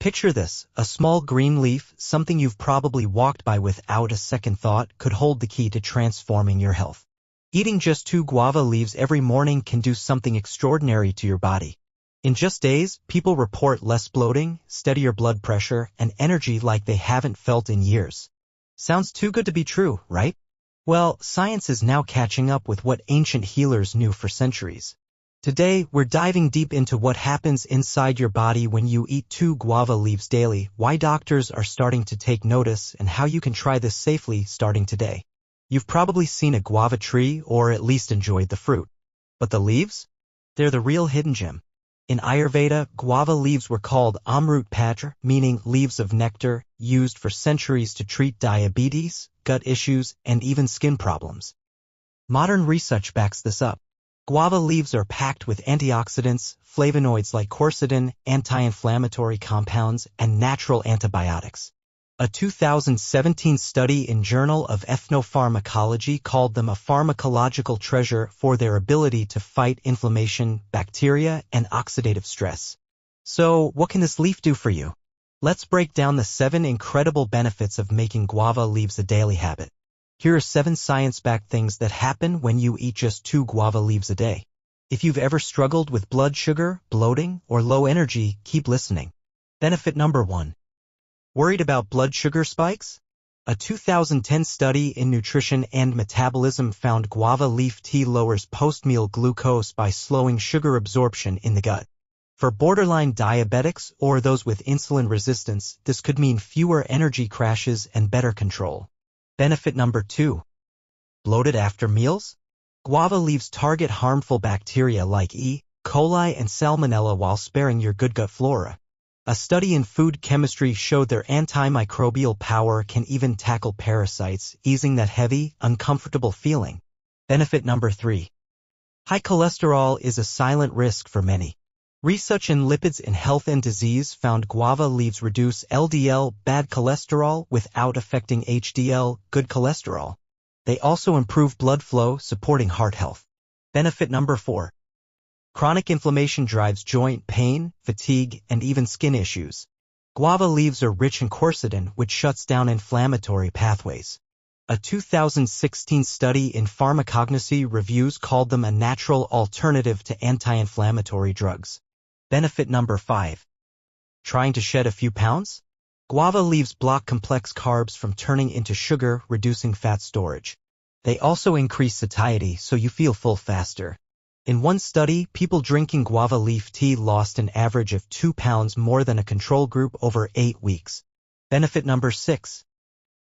Picture this, a small green leaf, something you've probably walked by without a second thought, could hold the key to transforming your health. Eating just 2 guava leaves every morning can do something extraordinary to your body. In just days, people report less bloating, steadier blood pressure, and energy like they haven't felt in years. Sounds too good to be true, right? Well, science is now catching up with what ancient healers knew for centuries. Today, we're diving deep into what happens inside your body when you eat 2 guava leaves daily, why doctors are starting to take notice, and how you can try this safely starting today. You've probably seen a guava tree or at least enjoyed the fruit. But the leaves? They're the real hidden gem. In Ayurveda, guava leaves were called Amrut Patra, meaning leaves of nectar, used for centuries to treat diabetes, gut issues, and even skin problems. Modern research backs this up. Guava leaves are packed with antioxidants, flavonoids like quercetin, anti-inflammatory compounds, and natural antibiotics. A 2017 study in Journal of Ethnopharmacology called them a pharmacological treasure for their ability to fight inflammation, bacteria, and oxidative stress. So, what can this leaf do for you? Let's break down the 7 incredible benefits of making guava leaves a daily habit. Here are 7 science-backed things that happen when you eat just 2 guava leaves a day. If you've ever struggled with blood sugar, bloating, or low energy, keep listening. Benefit number 1. Worried about blood sugar spikes? A 2010 study in Nutrition and Metabolism found guava leaf tea lowers post-meal glucose by slowing sugar absorption in the gut. For borderline diabetics or those with insulin resistance, this could mean fewer energy crashes and better control. Benefit number 2. Bloated after meals? Guava leaves target harmful bacteria like E. coli and Salmonella while sparing your good gut flora. A study in food chemistry showed their antimicrobial power can even tackle parasites, easing that heavy, uncomfortable feeling. Benefit number 3. High cholesterol is a silent risk for many. Research in Lipids in Health and Disease found guava leaves reduce LDL, bad cholesterol, without affecting HDL, good cholesterol. They also improve blood flow, supporting heart health. Benefit number 4. Chronic inflammation drives joint pain, fatigue, and even skin issues. Guava leaves are rich in quercetin, which shuts down inflammatory pathways. A 2016 study in Pharmacognosy Reviews called them a natural alternative to anti-inflammatory drugs. Benefit number 5. Trying to shed a few pounds? Guava leaves block complex carbs from turning into sugar, reducing fat storage. They also increase satiety so you feel full faster. In one study, people drinking guava leaf tea lost an average of 2 pounds more than a control group over 8 weeks. Benefit number 6.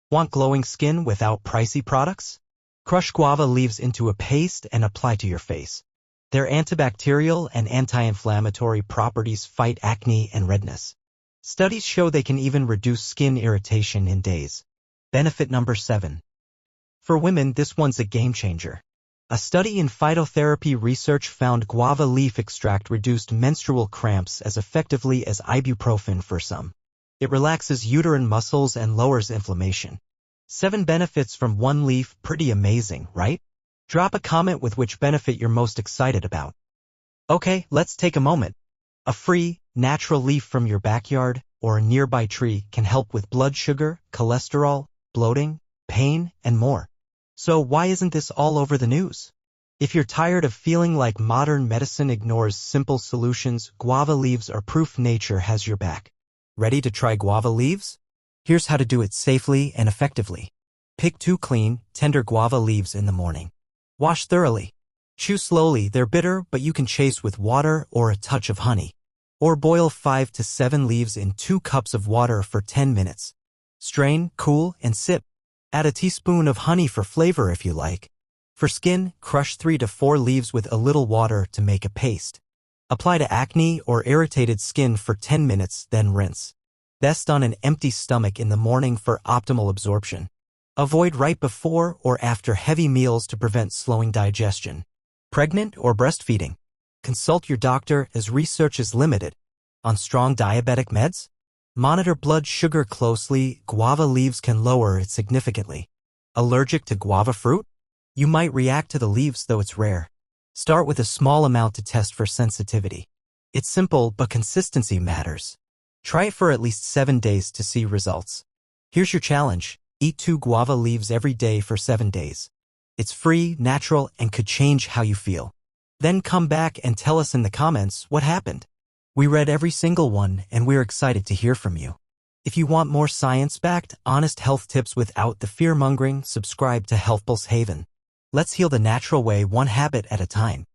Want glowing skin without pricey products? Crush guava leaves into a paste and apply to your face. Their antibacterial and anti-inflammatory properties fight acne and redness. Studies show they can even reduce skin irritation in days. Benefit number 7. For women, this one's a game changer. A study in phytotherapy research found guava leaf extract reduced menstrual cramps as effectively as ibuprofen for some. It relaxes uterine muscles and lowers inflammation. 7 benefits from one leaf, pretty amazing, right? Drop a comment with which benefit you're most excited about. Okay, let's take a moment. A free, natural leaf from your backyard or a nearby tree can help with blood sugar, cholesterol, bloating, pain, and more. So why isn't this all over the news? If you're tired of feeling like modern medicine ignores simple solutions, guava leaves are proof nature has your back. Ready to try guava leaves? Here's how to do it safely and effectively. Pick 2 clean, tender guava leaves in the morning. Wash thoroughly. Chew slowly, they're bitter, but you can chase with water or a touch of honey. Or boil 5 to 7 leaves in 2 cups of water for 10 minutes. Strain, cool, and sip. Add a teaspoon of honey for flavor if you like. For skin, crush 3 to 4 leaves with a little water to make a paste. Apply to acne or irritated skin for 10 minutes, then rinse. Best on an empty stomach in the morning for optimal absorption. Avoid right before or after heavy meals to prevent slowing digestion. Pregnant or breastfeeding? Consult your doctor as research is limited. On strong diabetic meds? Monitor blood sugar closely. Guava leaves can lower it significantly. Allergic to guava fruit? You might react to the leaves, though it's rare. Start with a small amount to test for sensitivity. It's simple, but consistency matters. Try it for at least 7 days to see results. Here's your challenge. Eat 2 guava leaves every day for 7 days. It's free, natural, and could change how you feel. Then come back and tell us in the comments what happened. We read every single one, and we're excited to hear from you. If you want more science-backed, honest health tips without the fear-mongering, subscribe to Herbal Haven. Let's heal the natural way, one habit at a time.